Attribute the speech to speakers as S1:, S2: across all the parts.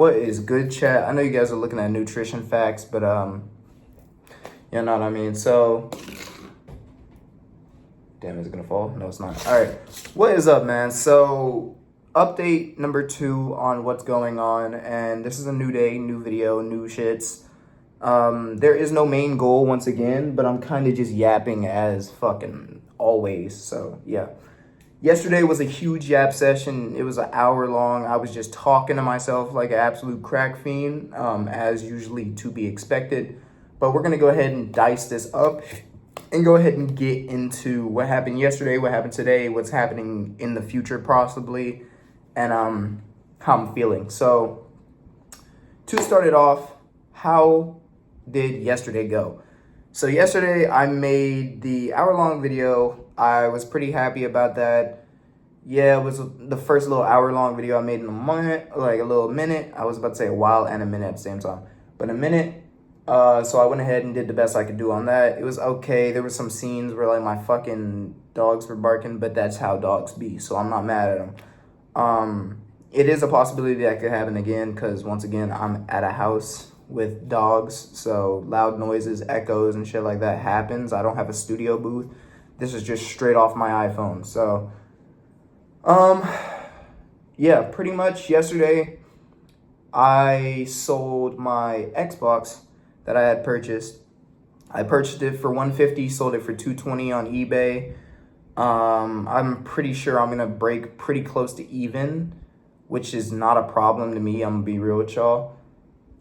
S1: What is good, chat? I know you guys are looking at nutrition facts, but you know what I mean. So, damn, is it gonna fall? No, it's not. All right, what is up, man? So, update number 2 on what's going on, and this is a new day, new video, new shits. There is no main goal once again, but I'm kind of just yapping as fucking always. So yeah. Yesterday was a huge yap session. It was an hour long. I was just talking to myself like an absolute crack fiend, as usually to be expected. But we're going to go ahead and dice this up and go ahead and get into what happened yesterday, what happened today, what's happening in the future possibly, and how I'm feeling. So to start it off, how did yesterday go? So yesterday I made the hour-long video. I was pretty happy about that. Yeah, it was the first little hour-long video I made in a minute, like a little minute. I was about to say a while and a minute at the same time, but a minute. So I went ahead and did the best I could do on that. It was okay. There were some scenes where like my fucking dogs were barking, but that's how dogs be, so I'm not mad at them. It is a possibility that could happen again because once again, I'm at a house with dogs, so loud noises, echoes, and shit like that happens. I don't have a studio booth. This is just straight off my iPhone. So, yeah, pretty much yesterday, I sold my Xbox that I had purchased. I purchased it for $150, sold it for $220 on eBay. I'm pretty sure I'm gonna break pretty close to even, which is not a problem to me. I'm gonna be real with y'all.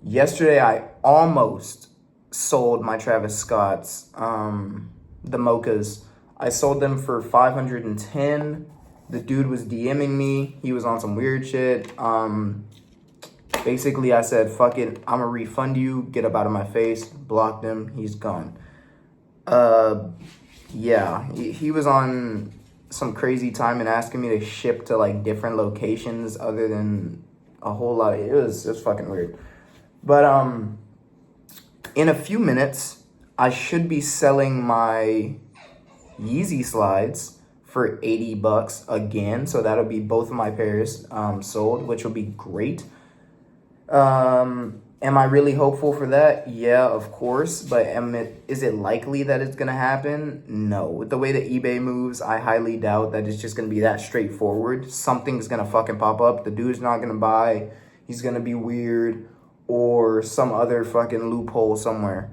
S1: Yesterday, I almost sold my Travis Scott's, the Mochas. I sold them for $510. The dude was DMing me. He was on some weird shit. Basically, I said, fuck it. I'm gonna refund you. Get up out of my face. Blocked him. He's gone. Yeah, he was on some crazy time and asking me to ship to like different locations other than a whole lot. It was fucking weird. But in a few minutes, I should be selling my Yeezy slides for $80 again. So that'll be both of my pairs sold, which will be great. Am I really hopeful for that? Yeah, of course. But is it likely that it's gonna happen? No. With the way that eBay moves, I highly doubt that it's just gonna be that straightforward. Something's gonna fucking pop up. The dude's not gonna buy. He's gonna be weird, or some other fucking loophole somewhere.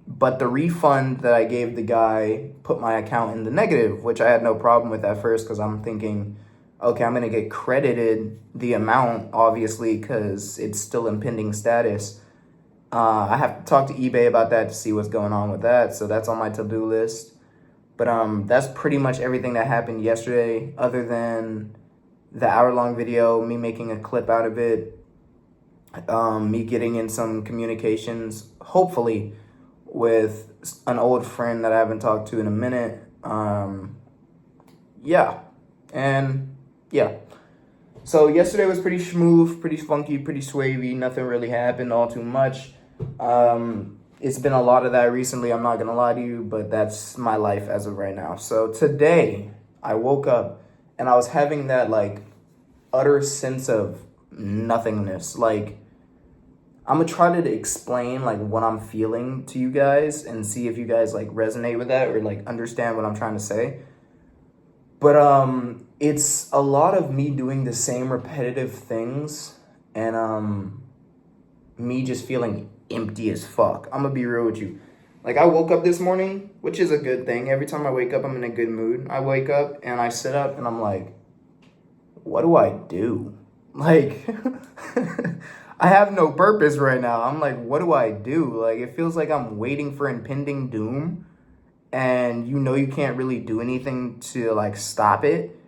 S1: But the refund that I gave the guy put my account in the negative, which I had no problem with at first because I'm thinking, okay, I'm going to get credited the amount, obviously, because it's still in pending status. I have to talk to eBay about that to see what's going on with that, so that's on my to-do list. But that's pretty much everything that happened yesterday, other than the hour-long video, me making a clip out of it, me getting in some communications, hopefully, with an old friend that I haven't talked to in a minute. Yeah. And yeah. So yesterday was pretty smooth, pretty funky, pretty swavy. Nothing really happened all too much. It's been a lot of that recently, I'm not gonna lie to you, but that's my life as of right now. So today, I woke up and I was having that like utter sense of nothingness. Like, I'm gonna try to explain like what I'm feeling to you guys and see if you guys like resonate with that or like understand what I'm trying to say. But it's a lot of me doing the same repetitive things and me just feeling empty as fuck. I'm gonna be real with you. Like, I woke up this morning, which is a good thing. Every time I wake up, I'm in a good mood. I wake up and I sit up and I'm like, what do I do? Like, I have no purpose right now. I'm like, what do I do? Like, it feels like I'm waiting for impending doom, and you know you can't really do anything to like stop it.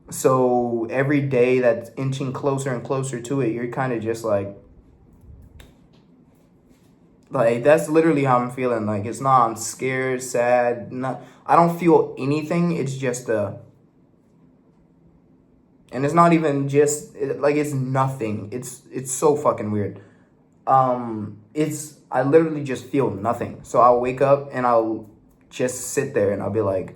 S1: So every day that's inching closer and closer to it, you're kind of just like that's literally how I'm feeling. Like, it's not I'm scared, sad, not I don't feel anything. It's just and it's not even just like it's nothing. It's so fucking weird. I literally just feel nothing. So I'll wake up and I'll just sit there and I'll be like,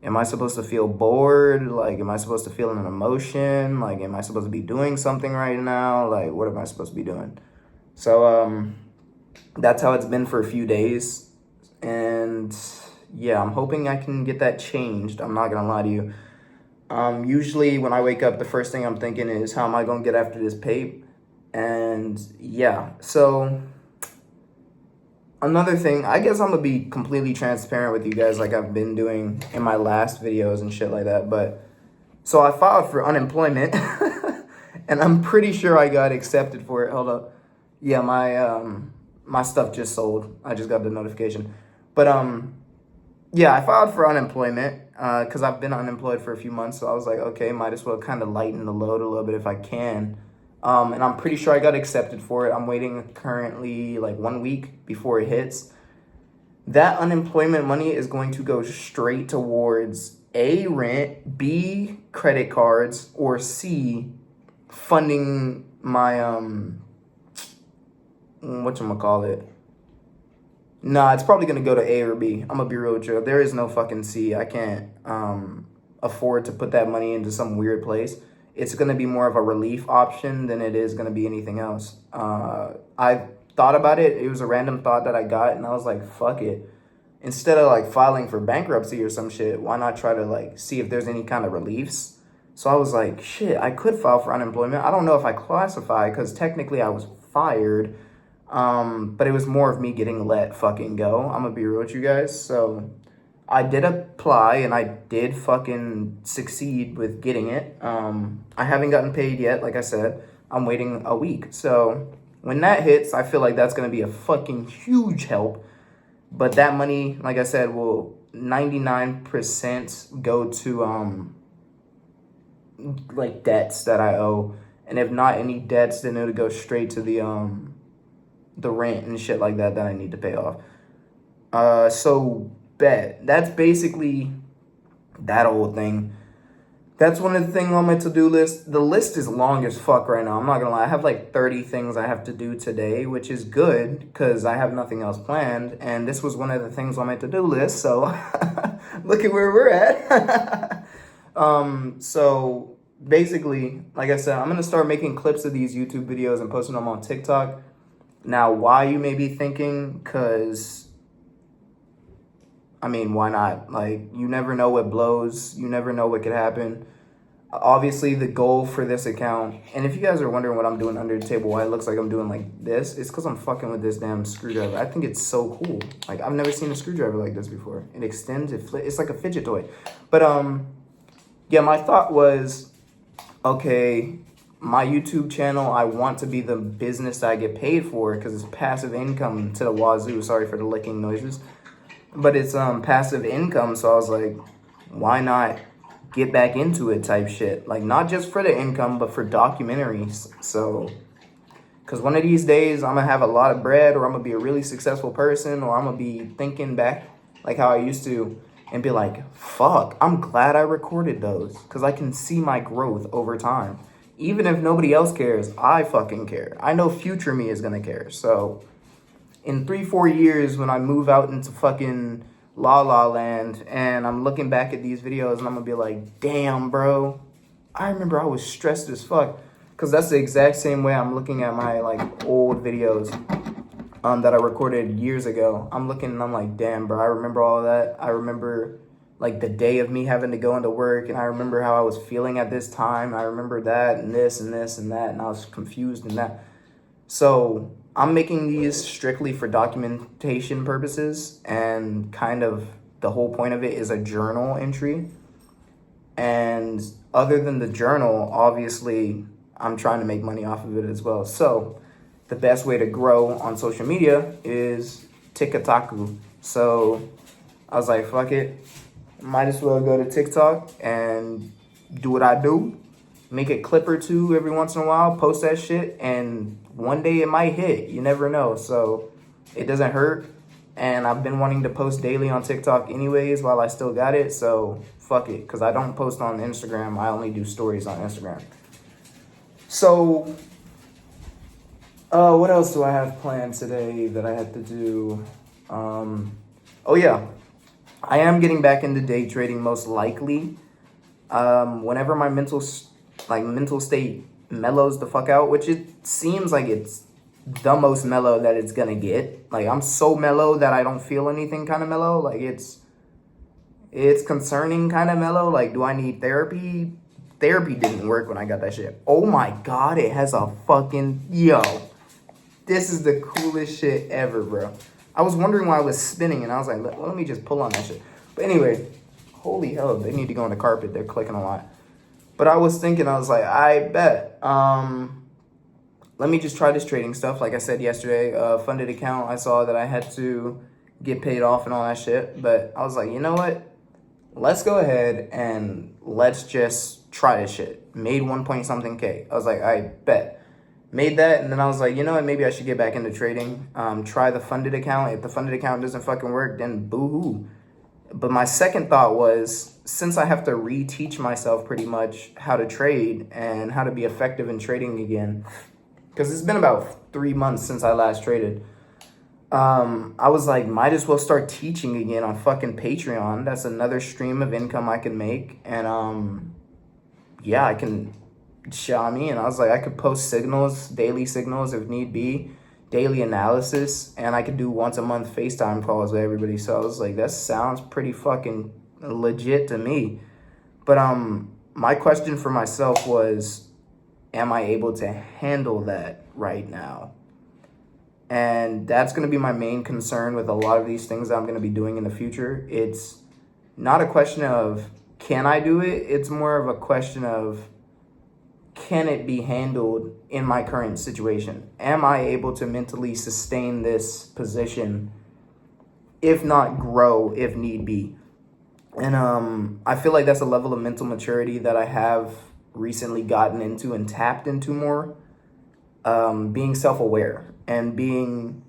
S1: Am I supposed to feel bored? Like, am I supposed to feel an emotion? Like, am I supposed to be doing something right now? Like, what am I supposed to be doing? So, that's how it's been for a few days. And yeah, I'm hoping I can get that changed. I'm not gonna lie to you. Usually when I wake up, the first thing I'm thinking is, how am I gonna get after this pape? And yeah, so another thing, I guess I'm gonna be completely transparent with you guys like I've been doing in my last videos and shit like that. But so I filed for unemployment and I'm pretty sure I got accepted for it. Hold up. Yeah, my stuff just sold. I just got the notification. But yeah, I filed for unemployment because I've been unemployed for a few months. So I was like, okay, might as well kind of lighten the load a little bit if I can. And I'm pretty sure I got accepted for it. I'm waiting currently like 1 week before it hits. That unemployment money is going to go straight towards A, rent, B, credit cards, or C, funding my, whatchamacallit. Nah, it's probably going to go to A or B. I'm going to be real with you. There is no fucking C. I can't afford to put that money into some weird place. It's going to be more of a relief option than it is going to be anything else. I thought about it. It was a random thought that I got, and I was like, fuck it. Instead of like filing for bankruptcy or some shit, why not try to like see if there's any kind of reliefs? So I was like, shit, I could file for unemployment. I don't know if I classify because technically I was fired. But it was more of me getting let fucking go. I'm gonna be real with you guys. So I did apply and I did fucking succeed with getting it. I haven't gotten paid yet, like I said. I'm waiting a week. So when that hits, I feel like that's gonna be a fucking huge help. But that money, like I said, will 99% go to like debts that I owe. And if not any debts, then it'll go straight to the rent and shit like that I need to pay off. So bet. That's basically that old thing. That's one of the things on my to-do list. The list is long as fuck right now. I'm not gonna lie. I have like 30 things I have to do today, which is good because I have nothing else planned. And this was one of the things on my to-do list. So look at where we're at. So basically, like I said, I'm gonna start making clips of these YouTube videos and posting them on TikTok. Now, why, you may be thinking? Because, I mean, why not? Like, you never know what blows. You never know what could happen. Obviously, the goal for this account, and if you guys are wondering what I'm doing under the table, why it looks like I'm doing like this, it's because I'm fucking with this damn screwdriver. I think it's so cool. Like, I've never seen a screwdriver like this before. It extends, it's like a fidget toy. But, yeah, my thought was, okay, my YouTube channel, I want to be the business that I get paid for because it's passive income to the wazoo. Sorry for the licking noises. But it's passive income, so I was like, why not get back into it type shit? Like, not just for the income, but for documentaries. So, because one of these days, I'm going to have a lot of bread, or I'm going to be a really successful person, or I'm going to be thinking back like how I used to and be like, fuck, I'm glad I recorded those because I can see my growth over time. Even if nobody else cares, I fucking care. I know future me is gonna care. So in 3-4 years, when I move out into fucking La La Land and I'm looking back at these videos and I'm gonna be like, damn, bro, I remember I was stressed as fuck. Because that's the exact same way I'm looking at my like old videos that I recorded years ago. I'm looking and I'm like, damn, bro, I remember all of that. I remember like the day of me having to go into work, and I remember how I was feeling at this time. I remember that and this and this and that, and I was confused and that. So I'm making these strictly for documentation purposes, and kind of the whole point of it is a journal entry. And other than the journal, obviously, I'm trying to make money off of it as well. So the best way to grow on social media is TikTok. So I was like, fuck it. Might as well go to TikTok and do what I do. Make a clip or two every once in a while, post that shit, and one day it might hit. You never know. So it doesn't hurt. And I've been wanting to post daily on TikTok anyways while I still got it. So fuck it. Because I don't post on Instagram. I only do stories on Instagram. So what else do I have planned today that I have to do? Oh yeah. I am getting back into day trading most likely. Whenever my mental state mellows the fuck out, which it seems like it's the most mellow that it's gonna get. Like, I'm so mellow that I don't feel anything kind of mellow. Like, it's concerning kind of mellow. Like, do I need therapy? Therapy didn't work when I got that shit. Oh my God, it has a fucking, yo. This is the coolest shit ever, bro. I was wondering why it was spinning, and I was like, well, let me just pull on that shit. But anyway, holy hell, they need to go on the carpet. They're clicking a lot. But I was thinking, I was like, I bet. Let me just try this trading stuff. Like I said yesterday, funded account, I saw that I had to get paid off and all that shit. But I was like, you know what? Let's go ahead and let's just try this shit. Made 1 point something K. I was like, I bet. Made that, and then I was like, you know what? Maybe I should get back into trading. Try the funded account. If the funded account doesn't fucking work, then boo-hoo. But my second thought was, since I have to reteach myself pretty much how to trade and how to be effective in trading again, because it's been about 3 months since I last traded, I was like, might as well start teaching again on fucking Patreon. That's another stream of income I can make. And yeah, I can, Xiaomi, and I was like, I could post signals, daily signals if need be, daily analysis, and I could do once a month FaceTime calls with everybody. So I was like, that sounds pretty fucking legit to me. But my question for myself was, am I able to handle that right now? And that's going to be my main concern with a lot of these things that I'm going to be doing in the future. It's not a question of, can I do it? It's more of a question of, can it be handled in my current situation? Am I able to mentally sustain this position, if not grow if need be? And I feel like that's a level of mental maturity that I have recently gotten into and tapped into more. Being self-aware and being,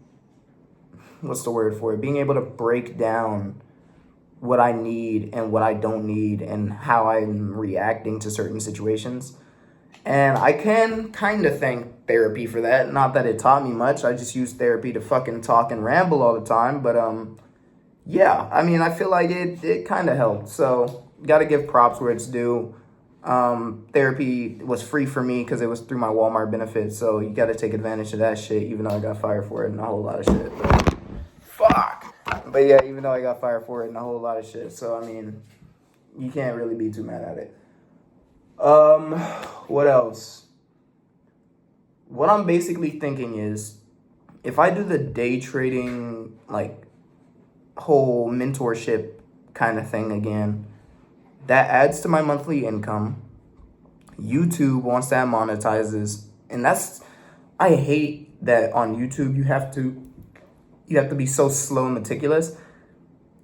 S1: what's the word for it? Being able to break down what I need and what I don't need and how I'm reacting to certain situations. And I can kind of thank therapy for that. Not that it taught me much. I just use therapy to fucking talk and ramble all the time. But yeah, I mean, I feel like it kind of helped. So got to give props where it's due. Therapy was free for me because it was through my Walmart benefits. So you got to take advantage of that shit, even though I got fired for it and a whole lot of shit. But, fuck. But yeah, even though I got fired for it and a whole lot of shit. So, I mean, you can't really be too mad at it. What else? What I'm basically thinking is, if I do the day trading, like, whole mentorship kind of thing again, that adds to my monthly income. YouTube, once that monetizes, and that's, I hate that on YouTube you have to be so slow and meticulous,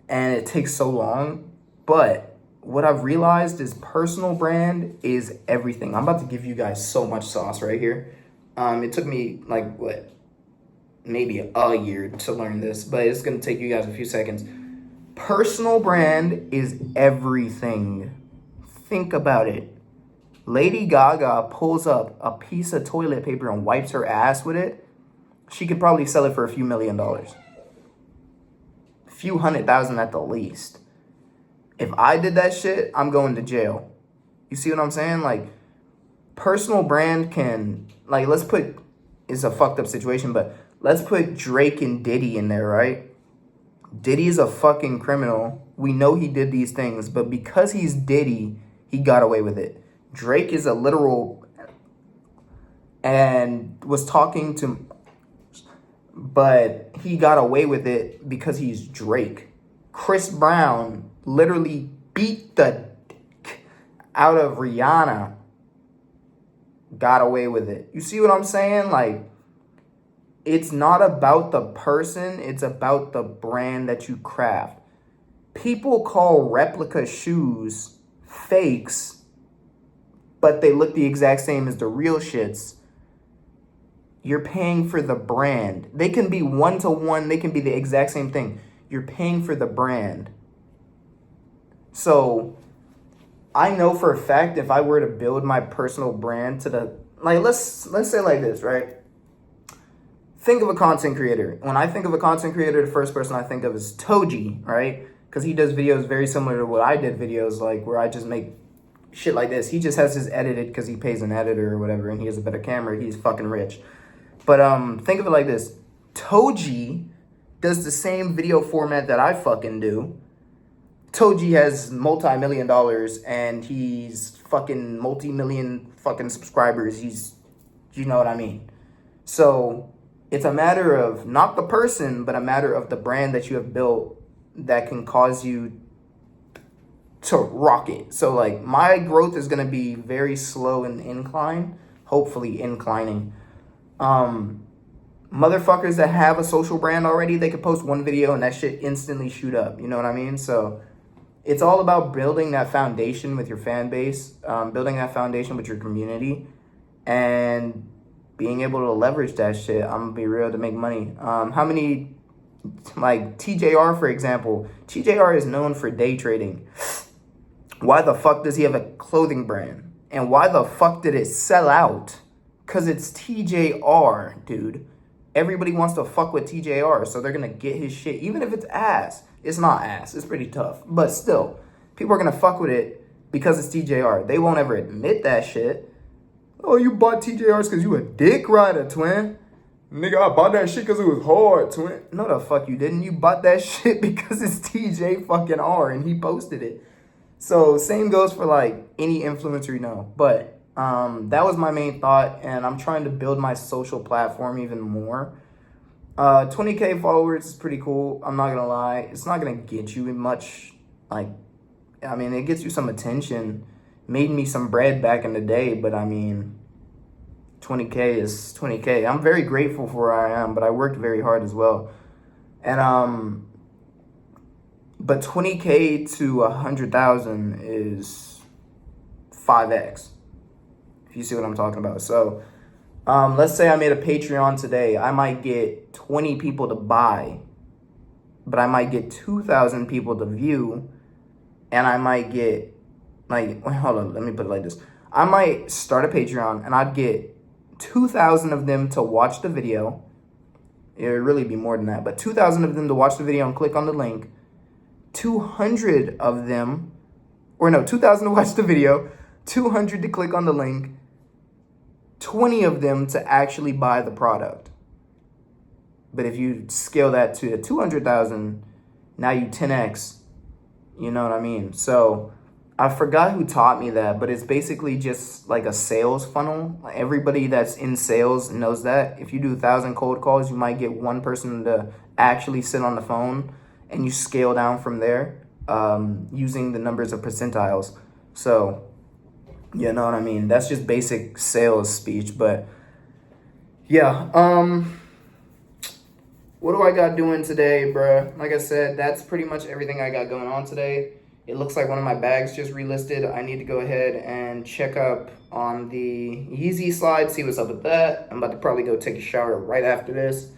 S1: and it takes so long. But what I've realized is personal brand is everything. I'm about to give you guys so much sauce right here. It took me like maybe a year to learn this, but it's gonna take you guys a few seconds. Personal brand is everything. Think about it. Lady Gaga pulls up a piece of toilet paper and wipes her ass with it. She could probably sell it for a few $1 million. A few $100,000 at the least. If I did that shit, I'm going to jail. You see what I'm saying? Like, personal brand can, like, it's a fucked up situation, but let's put Drake and Diddy in there, right? Diddy is a fucking criminal. We know he did these things, but because he's Diddy, he got away with it. Drake is a literal and was talking to, but he got away with it because he's Drake. Chris Brown literally beat the dick out of Rihanna. Got away with it. You see what I'm saying? Like, it's not about the person, it's about the brand that you craft. People call replica shoes fakes, but they look the exact same as the real shits. You're paying for the brand. They can be one-to-one, they can be the exact same thing. You're paying for the brand. So I know for a fact, if I were to build my personal brand to the, like, let's say like this, right? Think of a content creator. When I think of a content creator, the first person I think of is Toji, right? because he does videos very similar to what I did videos, like where I just make shit like this. He just has his edited because he pays an editor or whatever, and he has a better camera. He's fucking rich. But think of it like this. Toji does the same video format that I fucking do. Toji has multi-million dollars and he's fucking multi-million fucking subscribers. He's, you know what I mean? So it's a matter of not the person, but a matter of the brand that you have built that can cause you to rocket. So like my growth is going to be very slow and incline, hopefully inclining. Motherfuckers that have a social brand already, they could post one video and that shit instantly shoot up. You know what I mean? So it's all about building that foundation with your fan base, building that foundation with your community, and being able to leverage that shit. I'm gonna be real, to make money. How many, like TJR, for example, TJR is known for day trading. Why the fuck does he have a clothing brand? And why the fuck did it sell out? Because it's TJR, dude. Everybody wants to fuck with TJR, so they're gonna get his shit. Even if it's ass. It's not ass. It's pretty tough. But still, people are gonna fuck with it because it's TJR. They won't ever admit that shit. Oh, you bought TJRs because you a dick rider, twin. Nigga, I bought that shit because it was hard, twin. No, the fuck you didn't. You bought that shit because it's TJ fucking R and he posted it. So same goes for like any influencer you know. But that was my main thought, and I'm trying to build my social platform even more. 20K followers is pretty cool. I'm not gonna lie. It's not gonna get you much, like, I mean, it gets you some attention. Made me some bread back in the day, but I mean, 20K is 20K. I'm very grateful for where I am, but I worked very hard as well. And, but 20K to 100,000 is 5x, if you see what I'm talking about. So, let's say I made a Patreon today. I might get 20 people to buy, but I might get 2,000 people to view, and I might get, like, wait, hold on, let me put it like this. I might start a Patreon, and I'd get 2,000 of them to watch the video. It would really be more than that, but 2,000 of them to watch the video and click on the link. 200 of them, or no, 2,000 to watch the video, 200 to click on the link, 20 of them to actually buy the product. But if you scale that to 200,000, now you 10x. You know what I mean? So I forgot who taught me that, but it's basically just like a sales funnel. Everybody that's in sales knows that. If you do 1,000 cold calls, you might get one person to actually sit on the phone, and you scale down from there using the numbers of percentiles. So, you know what I mean? That's just basic sales speech, but yeah. What do I got doing today, bruh? Like I said, that's pretty much everything I got going on today. It looks like one of my bags just relisted. I need to go ahead and check up on the Yeezy slide, see what's up with that. I'm about to probably go take a shower right after this.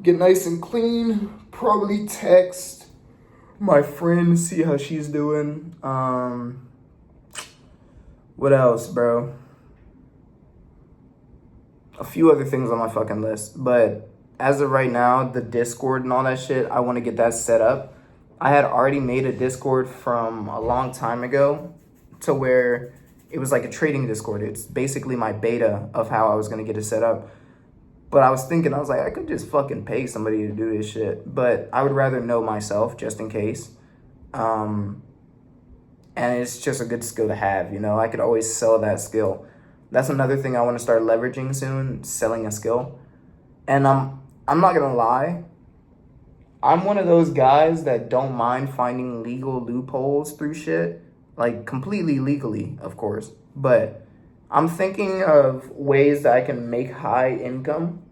S1: Get nice and clean. Probably text my friend, see how she's doing. What else, bro? A few other things on my fucking list. But as of right now, the Discord and all that shit, I want to get that set up. I had already made a Discord from a long time ago to where it was like a trading Discord. It's basically my beta of how I was going to get it set up. But I was thinking, I was like, I could just fucking pay somebody to do this shit. But I would rather know myself just in case. And it's just a good skill to have, you know. I could always sell that skill. That's another thing I want to start leveraging soon, selling a skill. And I'm not going to lie. I'm one of those guys that don't mind finding legal loopholes through shit. Like, completely legally, of course. But I'm thinking of ways that I can make high income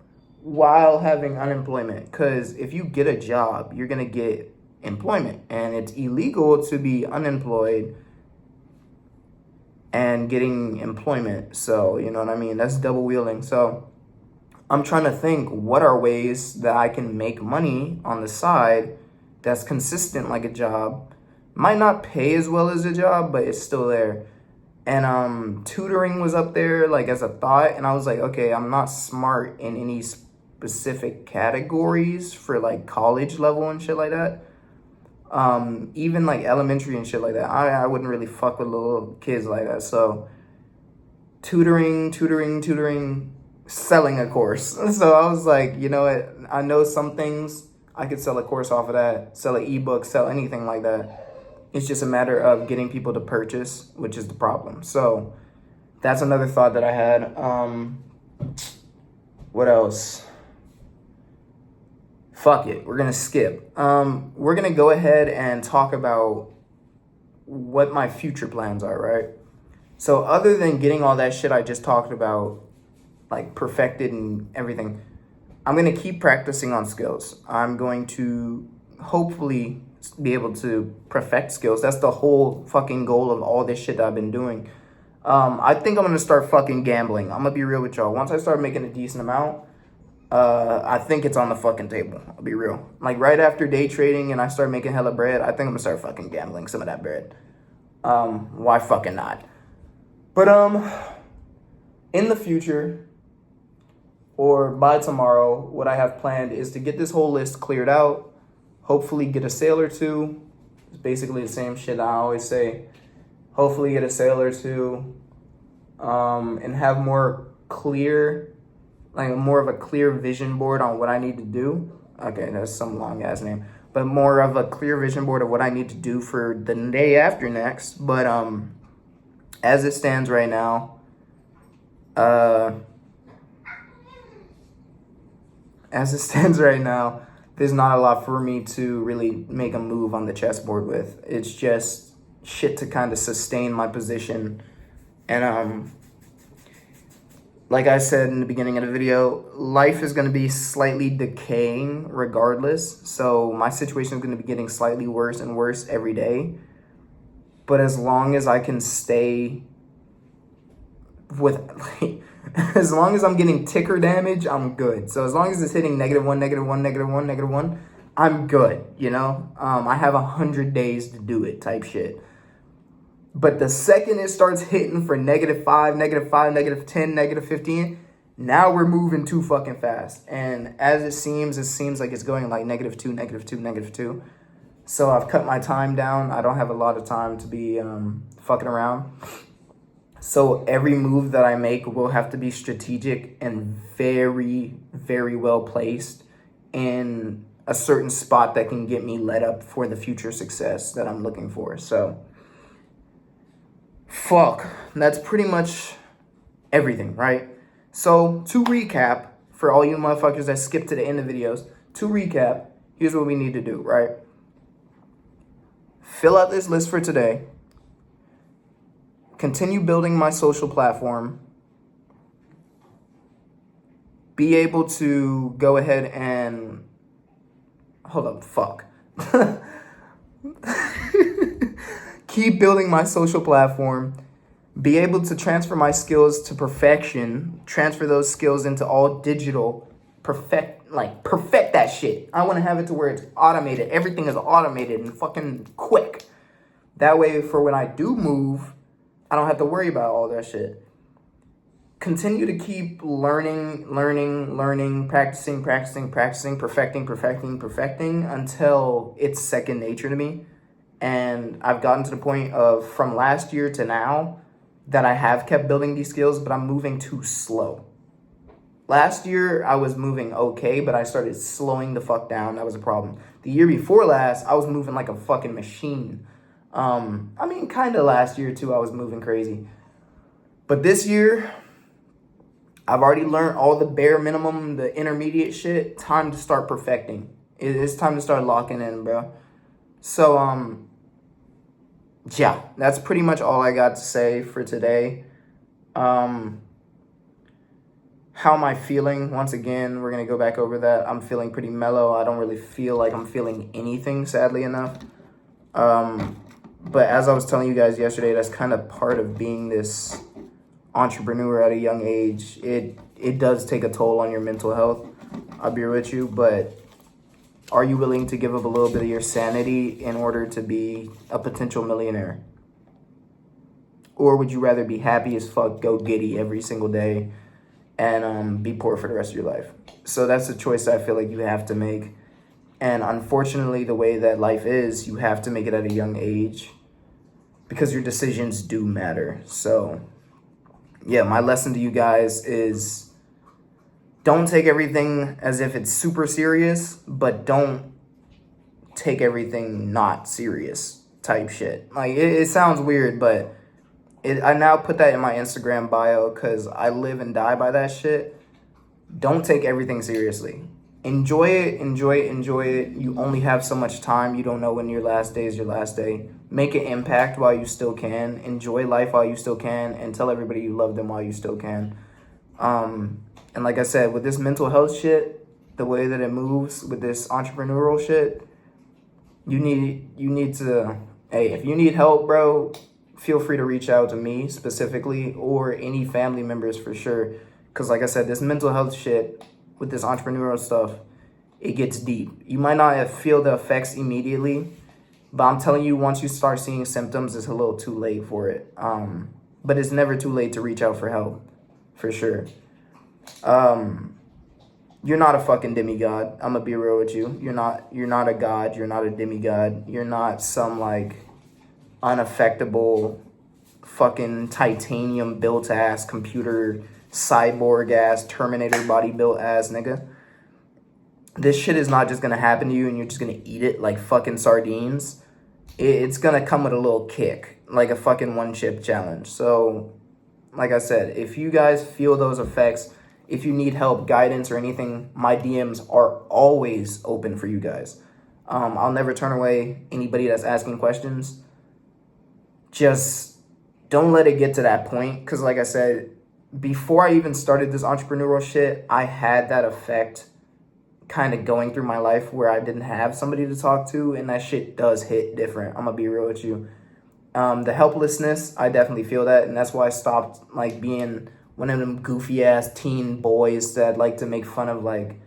S1: while having unemployment. Because if you get a job, you're going to get employment, and it's illegal to be unemployed and getting employment. So, you know what I mean? That's double wheeling. So I'm trying to think, what are ways that I can make money on the side that's consistent like a job? Might not pay as well as a job, but it's still there. And tutoring was up there like as a thought, and I was like, okay, I'm not smart in any specific categories for like college level and shit like that. Even like elementary and shit like that. I wouldn't really fuck with little kids like that. So tutoring, selling a course. So I was like, you know what? I know some things I could sell a course off of that, sell an ebook, sell anything like that. It's just a matter of getting people to purchase, which is the problem. So that's another thought that I had. What else? Fuck it. We're going to skip. We're going to go ahead and talk about what my future plans are, right? So other than getting all that shit I just talked about, like perfected and everything, I'm going to keep practicing on skills. I'm going to hopefully be able to perfect skills. That's the whole fucking goal of all this shit that I've been doing. I think I'm going to start fucking gambling. I'm going to be real with y'all. Once I start making a decent amount, I think it's on the fucking table. I'll be real. Like right after day trading and I start making hella bread, I think I'm going to start fucking gambling some of that bread. Why fucking not? But, in the future, or by tomorrow, what I have planned is to get this whole list cleared out, hopefully get a sale or two. It's basically the same shit I always say. Hopefully get a sale or two, and have more of a clear vision board on what I need to do. Okay, that's some long ass name. But more of a clear vision board of what I need to do for the day after next. But, as it stands right now, there's not a lot for me to really make a move on the chessboard with. It's just shit to kind of sustain my position. And like I said in the beginning of the video, life is going to be slightly decaying regardless. So my situation is going to be getting slightly worse and worse every day. But as long as I can stay with, like, as long as I'm getting ticker damage, I'm good. So as long as it's hitting -1, -1, -1, -1, I'm good, you know? I have 100 days to do it type shit. But the second it starts hitting for -5, -5, -10, -15, now we're moving too fucking fast. And as it seems like it's going like -2, -2, -2. So I've cut my time down. I don't have a lot of time to be fucking around. So every move that I make will have to be strategic and very, very well placed in a certain spot that can get me led up for the future success that I'm looking for. So, fuck, that's pretty much everything, right? So to recap, for all you motherfuckers that skip to the end of videos, to recap, here's what we need to do, right? Fill out this list for today. Continue building my social platform. Be able to go ahead and... Hold up, fuck. Keep building my social platform. Be able to transfer my skills to perfection. Transfer those skills into all digital. Perfect that shit. I want to have it to where it's automated. Everything is automated and fucking quick. That way, for when I do move, I don't have to worry about all that shit. Continue to keep learning, practicing, perfecting until it's second nature to me. And I've gotten to the point of, from last year to now, that I have kept building these skills, but I'm moving too slow. Last year, I was moving okay, but I started slowing the fuck down. That was a problem. The year before last, I was moving like a fucking machine. I mean, kind of last year, too, I was moving crazy. But this year, I've already learned all the bare minimum, the intermediate shit. Time to start perfecting. It's time to start locking in, bro. So, yeah, that's pretty much all I got to say for today. How am I feeling? Once again, we're going to go back over that. I'm feeling pretty mellow. I don't really feel like I'm feeling anything, sadly enough. But as I was telling you guys yesterday, that's kind of part of being this entrepreneur at a young age. It does take a toll on your mental health. I'll be real with you, but are you willing to give up a little bit of your sanity in order to be a potential millionaire? Or would you rather be happy as fuck, go giddy every single day, and be poor for the rest of your life? So that's a choice I feel like you have to make. And unfortunately, the way that life is, you have to make it at a young age because your decisions do matter. So, yeah, my lesson to you guys is don't take everything as if it's super serious, but don't take everything not serious type shit. Like, it sounds weird, but I now put that in my Instagram bio because I live and die by that shit. Don't take everything seriously. Enjoy it, enjoy it, enjoy it. You only have so much time. You don't know when your last day is your last day. Make an impact while you still can. Enjoy life while you still can. And tell everybody you love them while you still can. And like I said, with this mental health shit, the way that it moves, with this entrepreneurial shit, you need to, hey, if you need help, bro, feel free to reach out to me specifically or any family members for sure. Because like I said, this mental health shit with this entrepreneurial stuff, it gets deep. You might not feel the effects immediately, but I'm telling you, once you start seeing symptoms, it's a little too late for it. But it's never too late to reach out for help, for sure. You're not a fucking demigod. I'm gonna be real with you. You're not a god. You're not a demigod. You're not some like unaffectable fucking titanium built ass computer cyborg ass Terminator body built ass nigga. This shit is not just gonna happen to you and you're just gonna eat it like fucking sardines. It's gonna come with a little kick, like a fucking one chip challenge. So, like I said, if you guys feel those effects, if you need help, guidance, or anything, my DMs are always open for you guys. I'll never turn away anybody that's asking questions. Just don't let it get to that point. Because like I said, before I even started this entrepreneurial shit, I had that effect kind of going through my life where I didn't have somebody to talk to. And that shit does hit different. I'm going to be real with you. The helplessness, I definitely feel that. And that's why I stopped like being one of them goofy ass teen boys that like to make fun of like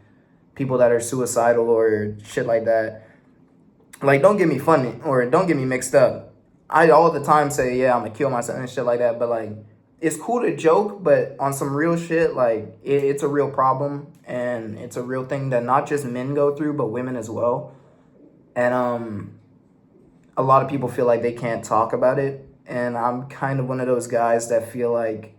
S1: people that are suicidal or shit like that. Like, don't get me funny or don't get me mixed up. I all the time say, yeah, I'm gonna kill myself and shit like that. But like, it's cool to joke, but on some real shit, like it's a real problem and it's a real thing that not just men go through, but women as well. And a lot of people feel like they can't talk about it. And I'm kind of one of those guys that feel like,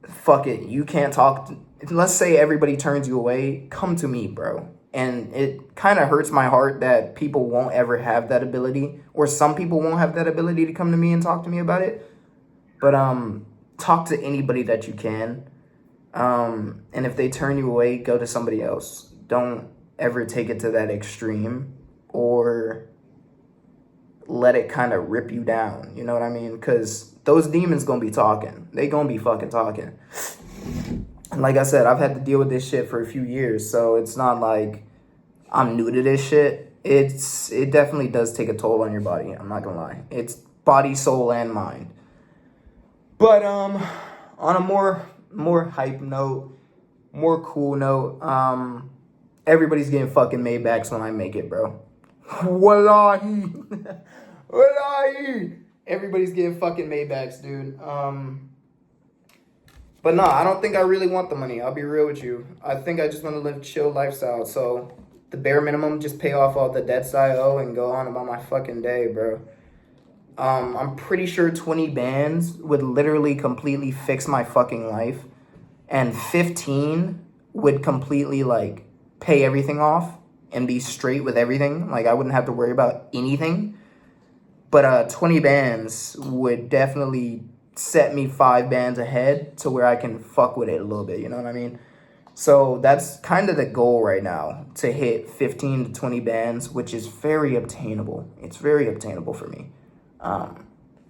S1: fuck it, you can't talk. Let's say everybody turns you away. Come to me, bro. And it kind of hurts my heart that people won't ever have that ability, or some people won't have that ability to come to me and talk to me about it. But talk to anybody that you can. And if they turn you away, go to somebody else. Don't ever take it to that extreme or let it kind of rip you down. You know what I mean? Because those demons gonna be talking. They gonna be fucking talking. And like I said, I've had to deal with this shit for a few years, so it's not like I'm new to this shit. It definitely does take a toll on your body. I'm not gonna lie. It's body, soul, and mind. But on a more hype note, more cool note, everybody's getting fucking Maybachs when I make it, bro. Wallahi. Wallahi. Everybody's getting fucking Maybachs, dude. But no, I don't think I really want the money. I'll be real with you. I think I just want to live chill lifestyle. So the bare minimum, just pay off all the debts I owe and go on about my fucking day, bro. I'm pretty sure 20 bands would literally completely fix my fucking life. And 15 would completely like pay everything off and be straight with everything. Like I wouldn't have to worry about anything. But 20 bands would definitely set me 5 bands ahead to where I can fuck with it a little bit. You know what I mean? So that's kind of the goal right now, to hit 15 to 20 bands, which is very obtainable. It's very obtainable for me.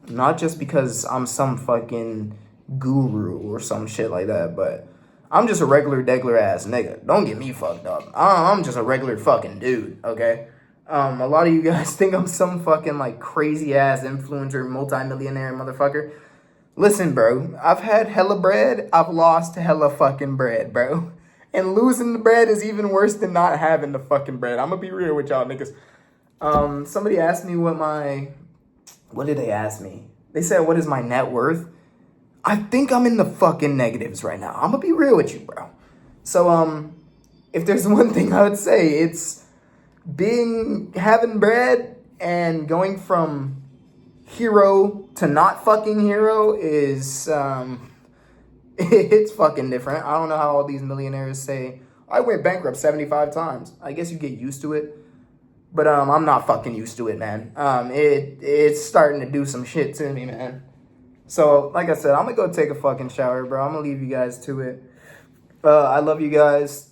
S1: Not just because I'm some fucking guru or some shit like that, but I'm just a regular degler ass nigga. Don't get me fucked up. I'm just a regular fucking dude, okay? A lot of you guys think I'm some fucking like crazy ass influencer, multimillionaire motherfucker. Listen, bro, I've had hella bread. I've lost hella fucking bread, bro. And losing the bread is even worse than not having the fucking bread. I'm gonna be real with y'all niggas. Somebody asked me what did they ask me? They said, what is my net worth? I think I'm in the fucking negatives right now. I'm gonna be real with you, bro. So, if there's one thing I would say, it's having bread and going from hero to not fucking hero is it's fucking different. I don't know how all these millionaires say I went bankrupt 75 times. I guess you get used to it. But I'm not fucking used to it, man. It's starting to do some shit to me, man. So, like I said, I'm gonna go take a fucking shower, bro. I'm gonna leave you guys to it. I love you guys.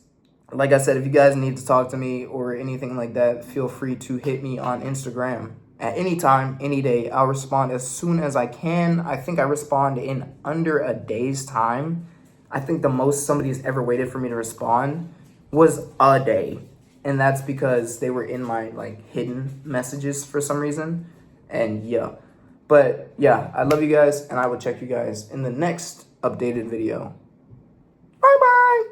S1: Like I said, if you guys need to talk to me or anything like that, feel free to hit me on Instagram at any time, any day. I'll respond as soon as I can. I think I respond in under a day's time. I think the most somebody's ever waited for me to respond was a day. And that's because they were in my like hidden messages for some reason. And yeah. But yeah, I love you guys and I will check you guys in the next updated video. Bye bye.